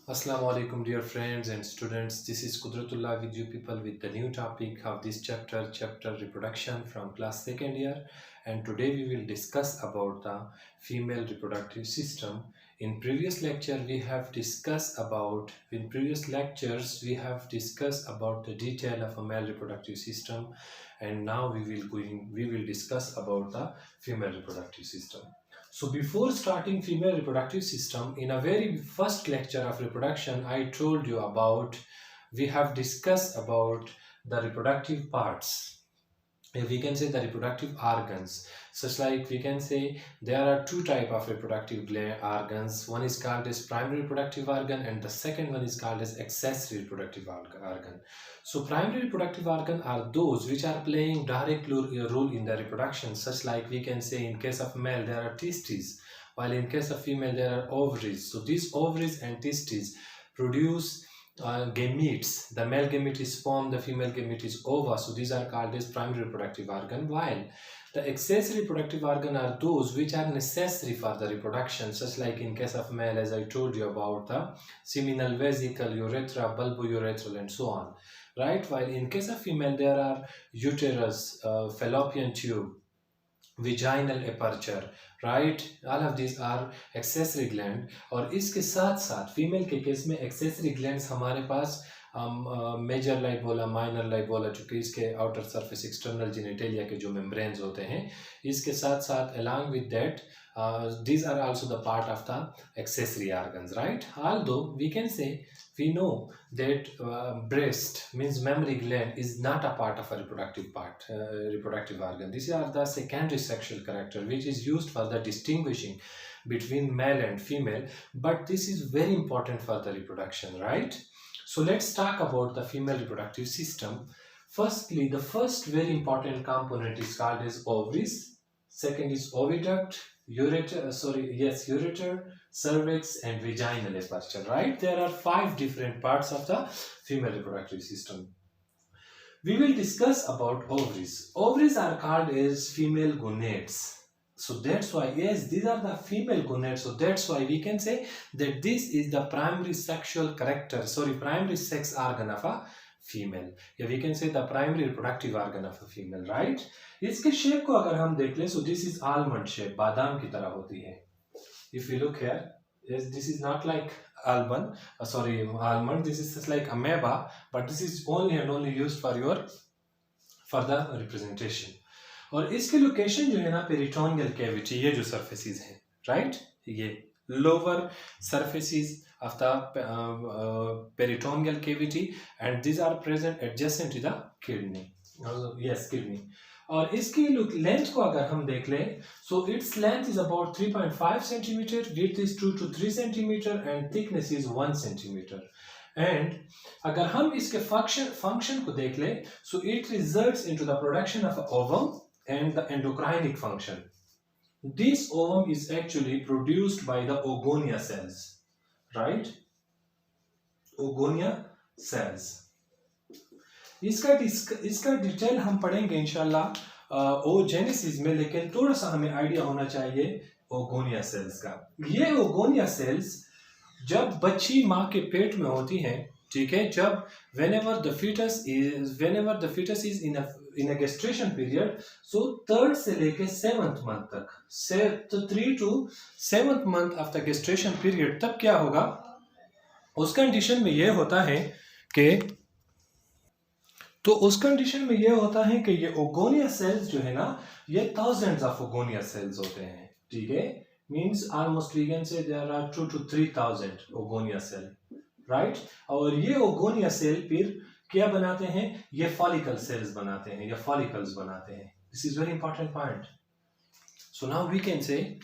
Assalamu alaikum, dear friends and students. This is Kudratullah with you people with the new topic of this chapter reproduction from class second year. And today we will discuss about the female reproductive system. In previous lectures we have discussed about the detail of a male reproductive system, and now we will discuss about the female reproductive system. So before starting female reproductive system, in a very first lecture of reproduction, I told you about, we have discussed about the reproductive parts. We can say the reproductive organs, such like we can say there are two type of reproductive organs. One is called as primary reproductive organ and the second one is called as accessory reproductive organ. So primary reproductive organ are those which are playing direct role in the reproduction, such like we can say in case of male there are testes, while in case of female there are ovaries. So these ovaries and testes produce gametes. The male gamete is sperm, the female gamete is ova. So these are called as primary reproductive organ, while the accessory reproductive organ are those which are necessary for the reproduction, such like in case of male, as I told you about the seminal vesicle, urethra, bulbourethral, and so on, right? While in case of female there are uterus, fallopian tube, vaginal aperture, right, all of this are accessory gland. और इसके साथ साथ female के case में accessory glands हमारे पास major like बोला, minor like बोला, चूँकि इसके आउटर सरफेस एक्सटर्नल जेनिटेलिया के जो मेम्ब्रेन्स होते हैं, इसके साथ साथ along with that these are also the part of the accessory organs, right? Although we can say, we know that breast means mammary gland is not a part of a reproductive organ. These are the secondary sexual character which is used for the distinguishing between male and female, but this is very important for the reproduction, right? So let's talk about the female reproductive system. Firstly, the first very important component is called as ovaries. Second is oviduct, ureter, cervix, and vaginal aperture, right? There are 5 different parts of the female reproductive system. We will discuss about ovaries. Ovaries are called as female gonads. So that's why, yes, these are the female gonads. So that's why we can say that this is the primary sex organ of a female. Yeah, we can say the primary reproductive organ of a female, right? इसके shape को अगर हम देख लें, so this is almond shape, बादाम की तरह होती है. If you look here, yes, this is not like almond, this is just like amoeba, but this is only and only used for the representation. और इसके लोकेशन जो है ना, पेरिटोनियल कैविटी, ये जो सरफेसेस हैं, राइट, ये lower surfaces of the peritoneal cavity, and these are present adjacent to the kidney. Kidney. और इसकी लेंथ को अगर हम देख लें, so its length is about 3.5 centimeter, width is 2 to 3 centimeter, and thickness is 1 centimeter. And अगर हम इसके function को देख लें, so it results into the production of ovum and the endocrinic function. This ovum is actually produced by the oogonia cells, right? oogonia cells. इसका detail हम पढ़ेंगे इंशाल्लाह oogenesis में, लेकिन थोड़ा सा हमें आइडिया होना चाहिए oogonia cells का. ये oogonia cells जब बच्ची माँ के पेट में होती हैं, ठीक है, जब whenever the fetus is in a gestation period, so 3rd से लेके 7th month तक, 3 to 7th month of the gestation period, तब क्या होगा, उस कंडीशन में ये होता है कि ये oogonia cells जो है ना, ये thousands of oogonia cells होते हैं, ठीक है, means almost we can say there are 2 to 3,000 oogonia cell, right? और ये oogonia cell फिर क्या बनाते हैं, ये follicle cells बनाते हैं, या follicles बनाते हैं. This is very important point. So now we can say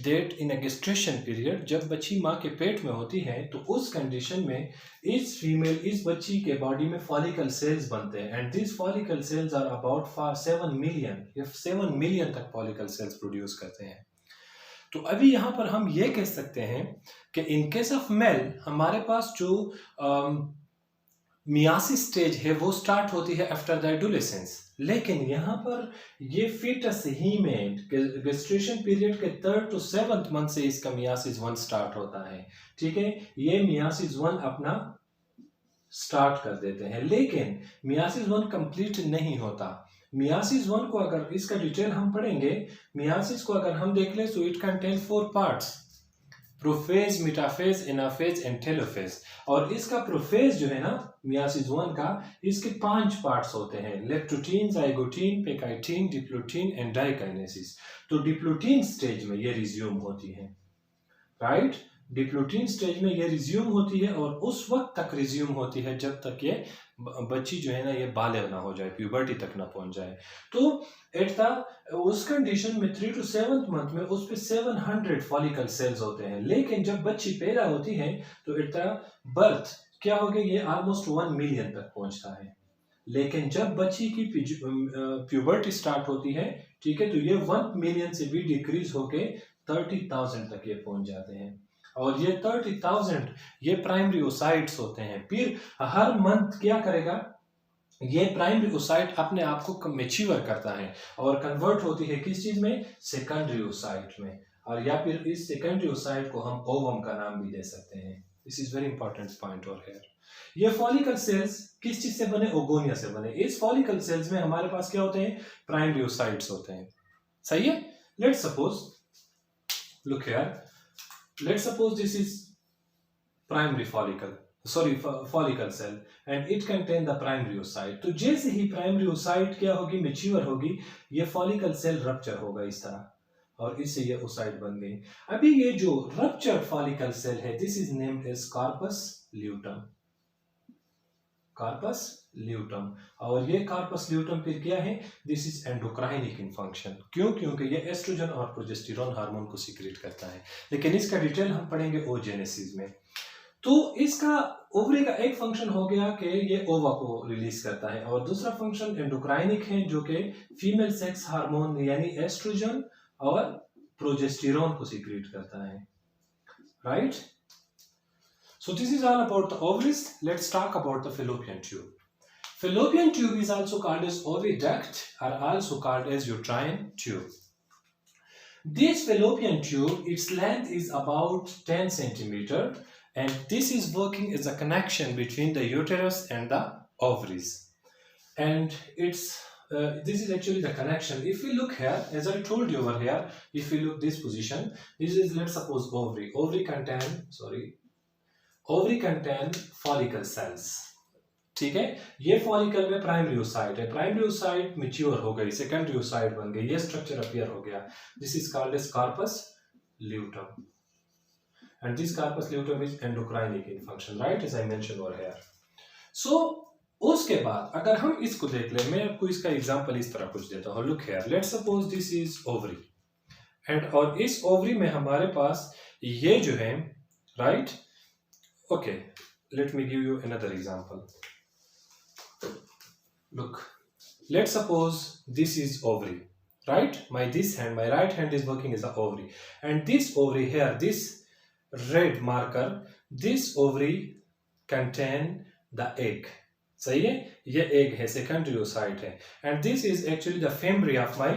that in a gestation period, जब बच्ची माँ के पेट में होती है, तो उस कंडीशन में इस बच्ची के बॉडी में follicle cells बनते हैं, and these follicle cells are about 7 million तक follicle cells produce करते हैं. तो अभी यहाँ पर हम ये कह सकते हैं कि इन केस ऑफ मेल हमारे पास जो मियासिस स्टेज है वो स्टार्ट होती है आफ्टर द एडोलेसेंस, लेकिन यहाँ पर ये फीटस ही में गेस्टेशन पीरियड के 3rd to 7th मंथ से इसका मियासिस 1 स्टार्ट होता है। ठीक है, ये मियासिस 1 अपना स्टार्ट कर देते हैं, लेकिन मियासिस 1 कंप्लीट नहीं होता। मियासिस 1 को अगर इसका डिटेल हम पढ़ेंगे, मियासिस को अगर हम देख लें तो it contain 4 parts, prophase, metaphase, anaphase and telophase. और इसका प्रोफेज जो है ना मियासिस 1 का, इसके 5 पार्ट्स होते हैं, लेक्टोटीन, जाइगोटीन, पेकाइटीन, डिप्लोटीन एंड डाइकाइनेसिस। तो डिप्लोटीन स्टेज में ये रिज्यूम होती है, राइट। डिप्लोटीन स्टेज में ये रिज्यूम होती है और उस वक्त तक रिज्यूम होती है जब तक ये बच्ची जो है ना ये बालिग ना हो जाए, प्यूबर्टी तक ना पहुंच जाए। तो एट द उस कंडीशन में 3 to 7th मंथ में उस पे 700 फॉलिकल सेल्स होते हैं, लेकिन जब बच्ची पैदा होती है तो एट द बर्थ क्या हो गया, ये ऑलमोस्ट 1 मिलियन तक पहुंचता है। लेकिन जब बच्ची की प्यूबर्टी स्टार्ट होती है, ठीक है, तो ये 1 मिलियन से भी डिक्रीज होके 30,000 तक ये पहुंच जाते हैं। और ये 30,000 ये प्राइमरी ओसाइट्स होते हैं। फिर हर मंथ क्या करेगा, ये प्राइमरी ओसाइट अपने आप को मैच्योर करता है और कन्वर्ट होती है किस चीज में, सेकेंडरी ओसाइट में। और या फिर इस सेकेंडरी ओसाइट को हम ओवम का नाम भी दे सकते हैं। This is very important point और हेयर। ये फॉलिकल सेल्स किस चीज से बने, ओगोनिया से बने। इस फॉलिकल सेल्स में हमारे पास क्या होते हैं, प्राइमरी ओसाइट्स होते हैं। सही है। Let's suppose, look here, let's suppose this is primary follicle cell and it contain the primary oocyte। तो जैसे ही प्राइमरी oocyte क्या होगी, मैच्योर होगी, ये फॉलिकल सेल रप्चर होगा इस तरह और इससे ये oocyte बन गई। अभी ये जो रप्चर्ड फॉलिकल सेल है, this is named as corpus luteum. Corpus luteum. और ये कार्पस ल्यूटम फिर क्या है, this is endocrinic in function. क्यों, क्योंकि ये एस्ट्रोजन और प्रोजेस्टेरोन हार्मोन को सीक्रेट करता है, लेकिन इसका डिटेल हम पढ़ेंगे ओजेनेसिस में। तो इसका ओवरी का एक फंक्शन हो गया कि ये ओवा को रिलीज करता है, और दूसरा फंक्शन एंडोक्राइनिक है जो कि फीमेल सेक्स हार्मोन यानी एस्ट्रोजन और प्रोजेस्टेरोन को सीक्रेट करता है, right. So this is all about the ovaries. Let's talk about the fallopian tube. Fallopian tube is also called as oviduct or also called as uterine tube. This fallopian tube, its length is about 10 centimeter, and this is working as a connection between the uterus and the ovaries. And this is actually the connection. If we look here, as I told you over here, if we look this position, this is, let's suppose, ovary. Ovary contain follicle sales, ठीक है। ये follicle में primary oocyte है, primary oocyte mature हो गई, secondary oocyte बन गई, ये स्ट्रक्चर अपीयर हो गया। This is called as corpus luteum and this corpus luteum is endocrinic in function, right, as I mention over here. So उसके बाद अगर हम इसको देख लें, मैं आपको इसका एग्जांपल इस तरह कुछ देता हूं। Look here, let's suppose this is ovary and और इस ओवरी में हमारे पास ये जो है, right, okay, let me give you another example. Look, let's suppose this is ovary, right? My right hand is working as an ovary, and this ovary here, this red marker, this ovary contain the egg. सही है, ये egg है, secondary oocyte है, and this is actually the fembree of my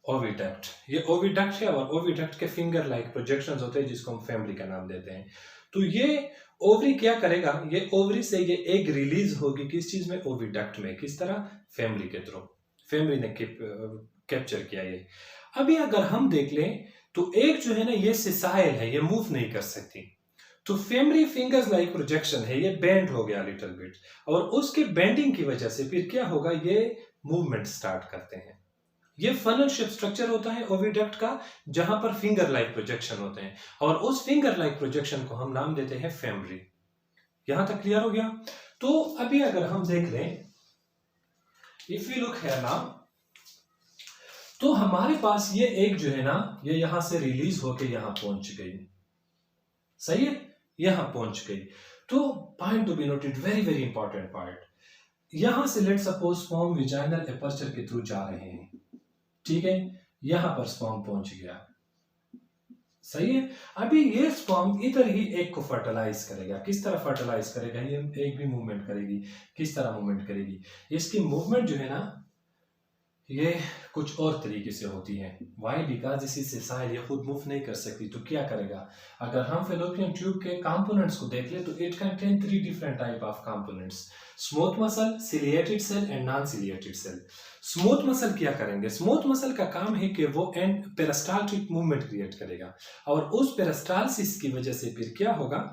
oviduct. ये oviduct है और oviduct के finger like projections होते हैं जिसको हम fembree का नाम देते हैं। तो ये ओवरी क्या करेगा, ये ओवरी से ये एग रिलीज होगी किस चीज में, ओविडक्ट में। किस तरह, फेमरी के थ्रू, फेमरी ने कैप्चर किया ये। अभी अगर हम देख लें तो एग जो है ना ये सिसाइल है, ये मूव नहीं कर सकती, तो फेमरी फिंगर्स लाइक प्रोजेक्शन है, ये बेंड हो गया लिटिल बिट, और उसके बेंडिंग की वजह से फिर क्या होगा, ये मूवमेंट स्टार्ट करते हैं। ये फनल शेप स्ट्रक्चर होता है ओविडक्ट का, जहां पर फिंगर लाइक प्रोजेक्शन होते हैं, और उस फिंगर लाइक प्रोजेक्शन को हम नाम देते हैं फेमरी। यहां तक क्लियर हो गया। तो अभी अगर हम देख लें, if you look here now, तो हमारे पास ये एक जो है ना, ये यहां से रिलीज होकर यहां पहुंच गई, सही है, यहां पहुंच गई। तो point to be noted, very very important point, यहां से let suppose sperm vaginal aperture के थ्रू जा रहे हैं, ठीक है, यहां पर स्पर्म पहुंच गया, सही है। अभी ये स्पर्म इधर ही एग को फर्टिलाइज करेगा। किस तरह फर्टिलाइज करेगा? ये एग भी मूवमेंट करेगी। किस तरह मूवमेंट करेगी? इसकी मूवमेंट जो है ना ये कुछ और तरीके से होती है। वाई? बिकॉज इसी से साइल ये खुद मूव नहीं कर सकती, तो क्या करेगा? अगर हम फेलोपियन ट्यूब के कंपोनेंट्स को देख ले तो it contain 3 different type of components, smooth muscle, ciliated cell and non ciliated cell. Smooth muscle क्या करेंगे? स्मूथ मसल का काम है कि वो एंड पेरिस्टाल्टिक मूवमेंट क्रिएट करेगा, और उस पेरिस्टालसिस की वजह से फिर क्या होगा,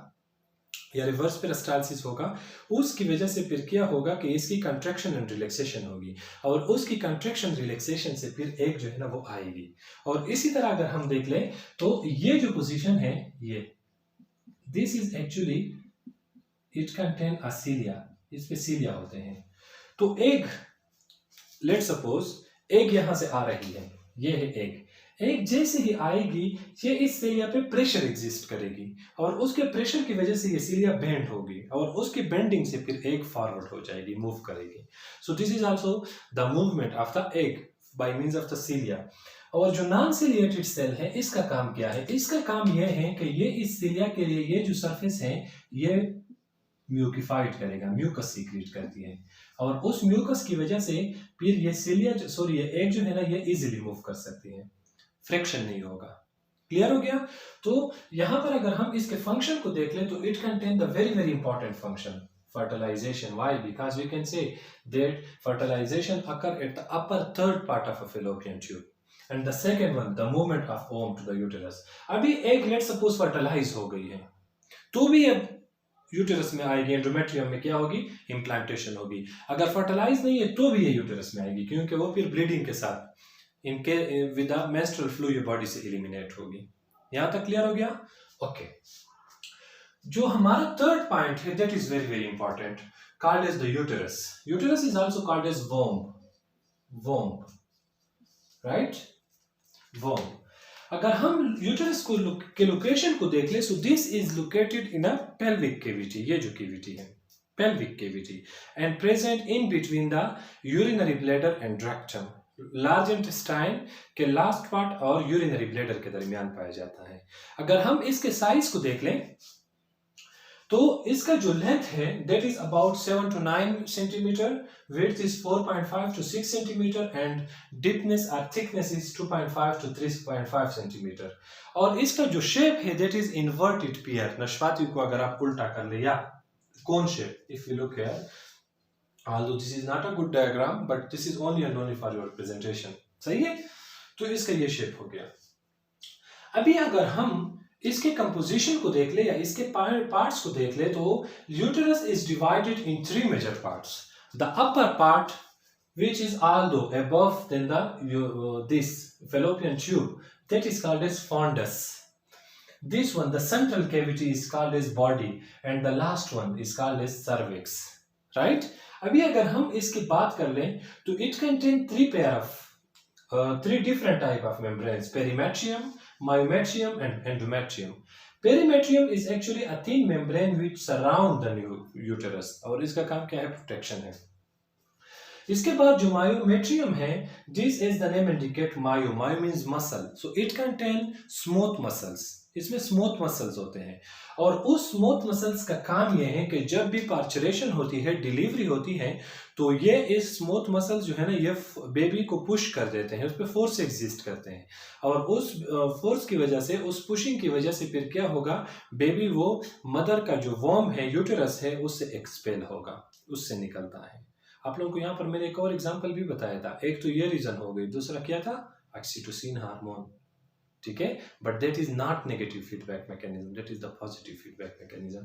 या रिवर्स पेरिस्टालसिस होगा, उसकी वजह से फिर क्या होगा कि इसकी कंट्रैक्शन एंड रिलैक्सेशन होगी, और उसकी कंट्रैक्शन रिलैक्सेशन से फिर एक जो है ना वो आएगी। और इसी तरह अगर हम देख लें तो ये जो पोजीशन है, ये this is actually it contain a cilia, इस पे सीलिया होते हैं। तो एग, लेट सपोज एग यहां से आ रही है, ये है एग। एग जैसे ही आएगी ये इस सीलिया पे प्रेशर एग्जिस्ट करेगी, और उसके प्रेशर की वजह से ये सीलिया बेंड होगी, और उसकी बेंडिंग से फिर एग फॉरवर्ड हो जाएगी, मूव करेगी। So this is also the movement of the egg by means of the cilia. और जो नॉन सिलिएटेड सेल है, इसका काम क्या है? इसका काम यह है कि ये इस सीलिया के लिए ये जो सरफेस है ये म्यूकिफाइड करेगा, म्यूकस सीक्रेट करती है, और उस म्यूकस की वजह से फिर ये सीलिया सॉरी ये एग जो है ना ये इजीली मूव कर सकती है, फ्रिक्शन नहीं होगा। क्लियर हो गया? तो यहां पर अगर हम इसके फंक्शन को देख लें तो it contain the very very important function fertilization. Why? Because we can say that fertilization occur at the upper third part of a fallopian tube, and the second one the movement of ovum to the uterus. अभी एक let suppose fertilise हो गई है तो भी अब uterus में आएगी, एंडोमेट्रियम में क्या होगी? इम्प्लांटेशन होगी। अगर फर्टिलाइज नहीं है तो भी ये यूटेरस में आएगी, क्योंकि वो फिर ब्लीडिंग के साथ इनके विद मेंस्ट्रुअल फ्लू ये बॉडी से एलिमिनेट होगी। यहां तक क्लियर हो गया? ओके। जो हमारा थर्ड पॉइंट है that is very very important, called as the uterus. Uterus is also called as womb, right? Womb. अगर हम यूटेरस को के लोकेशन को देख ले, so this is located in a pelvic cavity, ये जो कैविटी है pelvic cavity, and present in between the urinary bladder and rectum. Large intestine के लास्ट पार्ट और यूरिनरी ब्लैडर के दरमियान पाया जाता है। अगर हम इसके साइज को देख लें तो इसका जो लेंथ है that is about 7 to 9 centimetre, width is 4.5 to 6 centimeter, and deepness or thickness is 2.5 to 3.5 centimeter. और इसका जो शेप है दैट इज इन्वर्टेड पियर, नाशपाती को अगर आप उल्टा कर ले, या cone shape, if you look here, although this is not a good diagram but this is only and only for your presentation, सही है? तो इसका ये शेप हो गया। अभी अगर हम इसके कंपोजिशन को देख ले या इसके पार्ट्स को देख ले तो uterus is divided in 3 major parts. The upper part which is although above than the this fallopian tube, that is called as fundus. This one, the central cavity, is called as body, and the last one is called as cervix, right? अभी अगर हम इसकी बात कर लें तो it contain 3 different type of membranes, perimetrium, myometrium and endometrium. Perimetrium is actually a thin membrane which surround the uterus, और इसका काम क्या है? प्रोटेक्शन है। इसके बाद जो myometrium है, this is the name indicate myo means muscle, so it contain smooth muscles, इसमें स्मूथ मसल्स होते हैं, और उस स्मूथ मसल्स का काम यह है कि जब भी पार्चुरेशन होती है, डिलीवरी होती है, तो ये इस स्मूथ मसल्स जो है ना ये बेबी को पुश कर देते हैं, उस पर फोर्स एग्जिस्ट करते हैं, और उस फोर्स की वजह से, उस पुशिंग की वजह से फिर क्या होगा? बेबी वो मदर का जो वॉर्म है, यूटेरस है, उससे एक्सपेल होगा, उससे निकलता है। आप लोगों को यहाँ पर मैंने एक और एग्जाम्पल भी बताया था। एक तो ये रीजन हो गई, दूसरा क्या था? ऑक्सीटोसिन हार्मोन, ठीक है? But that is not negative feedback mechanism, that is the positive feedback mechanism,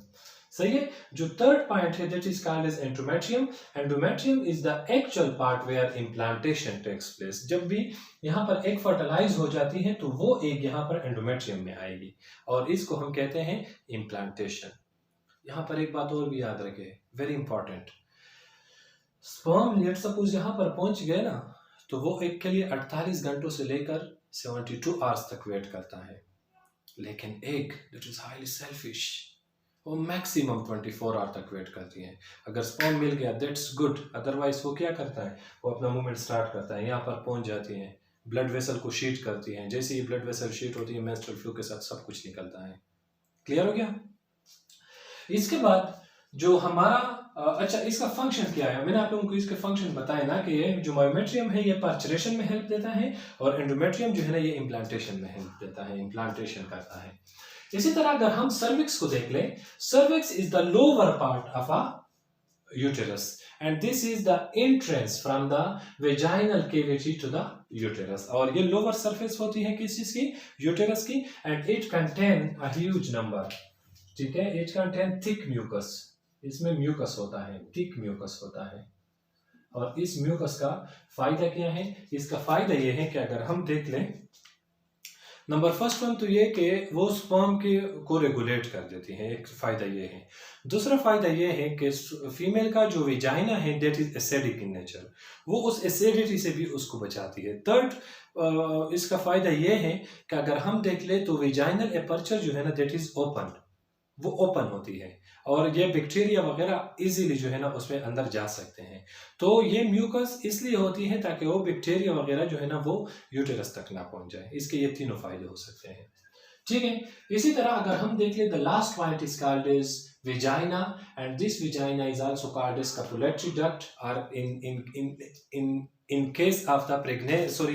सही है? जो थर्ड पॉइंट है that is called as endometrium. Endometrium is the actual part where implantation takes place. जब भी यहाँ पर एग फर्टिलाइज हो जाती है तो वो एग यहाँ पर एंडोमेट्रियम में आएगी, और इसको हम कहते हैं इम्प्लांटेशन। यहाँ पर एक बात और भी याद रखें, very important, sperm let suppose यहाँ पर पहुंच गए ना, तो वो एग के लिए 48 घंटों से लेकर 72 आवर्स तक वेट करता है, लेकिन egg that is highly selfish, वो मैक्सिमम 24 आवर तक वेट करती है। अगर स्पर्म मिल गया दैट्स गुड, अदरवाइज वो क्या करता है? वो अपना मूवमेंट स्टार्ट करता है, यहाँ पर पहुंच जाती है, ब्लड वेसल को शीट करती हैं। जैसे ही ब्लड वेसल शीट होती है मेंस्ट्रुअल फ्लो के साथ सब कुछ निकलता है। क्लियर हो गया? इसके बाद जो हमारा अच्छा इसका फंक्शन क्या है, मैंने आप लोगों को इसके फंक्शन बताया ना कि ये जो मायोमेट्रियम है ये पार्चुरेशन में हेल्प देता है और एंडोमेट्रियम जो है ना ये इम्प्लांटेशन में हेल्प देता है, इम्प्लांटेशन करता है। इसी तरह अगर हम सर्विक्स को देख लें, cervix is the lower part of a uterus and this is the entrance from the vaginal cavity to the uterus। और ये लोअर सरफेस होती है किस चीज की, यूटेरस की, and it contain a huge number, ठीक है, it contain thick mucus, इसमें म्यूकस होता है, थिक म्यूकस होता है। और इस म्यूकस का फायदा क्या है, इसका फायदा ये है कि अगर हम देख लें, नंबर फर्स्ट वन तो ये कि वो स्पर्म के को रेगुलेट कर देती है, एक फायदा ये है। दूसरा फायदा ये है कि फीमेल का जो वेजाइना है that is acidic in nature, वो उस एसिडिटी से भी उसको बचाती है। थर्ड इसका फायदा ये है कि अगर हम देख ले तो वेजाइनल एपर्चर जो है ना दैट इज ओपन, वो ओपन होती है और ये बैक्टीरिया वगैरह इजीली जो है ना उसमें अंदर जा सकते हैं। तो ये म्यूकस इसलिए होती है ताकि वो बैक्टीरिया वगैरह जो है ना वो यूटेरस तक ना पहुंच जाए। इसके ये तीनों फायदे हो सकते हैं, ठीक है। इसी तरह अगर हम देख ले the last point is called is vagina and this vagina is also called is copulatory duct और in case of the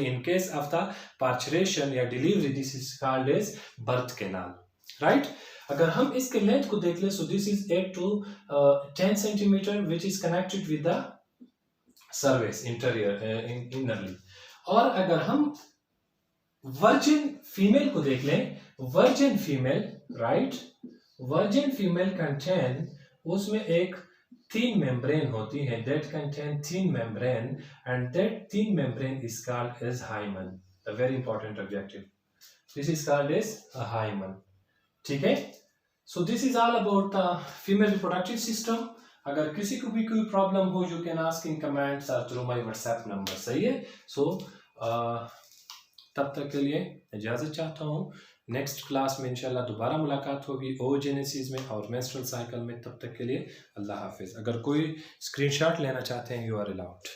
in case of the parturition या delivery this is called as birth canal, right? अगर हम इसके length को देख ले, so this is 8 to 10 centimeter which is connected with the cervix interior innerly। और अगर हम वर्जिन फीमेल को देख लें, virgin female, right, virgin female contain, उसमें एक thin membrane होती है, that contain thin membrane and that thin membrane is called as hymen, a very important objective, this is called as a hymen, ठीक है। सो this is all about the female reproductive system. अगर किसी को भी कोई problem हो you can ask in comments और through my WhatsApp number, सही है। सो तब तक के लिए इजाज़त चाहता हूँ, नेक्स्ट क्लास में इंशाल्लाह दोबारा मुलाकात होगी ओजेनेसिस में और मेंस्ट्रुअल साइकिल में। तब तक के लिए अल्लाह हाफिज़। अगर कोई स्क्रीनशॉट लेना चाहते हैं यू आर अलाउड।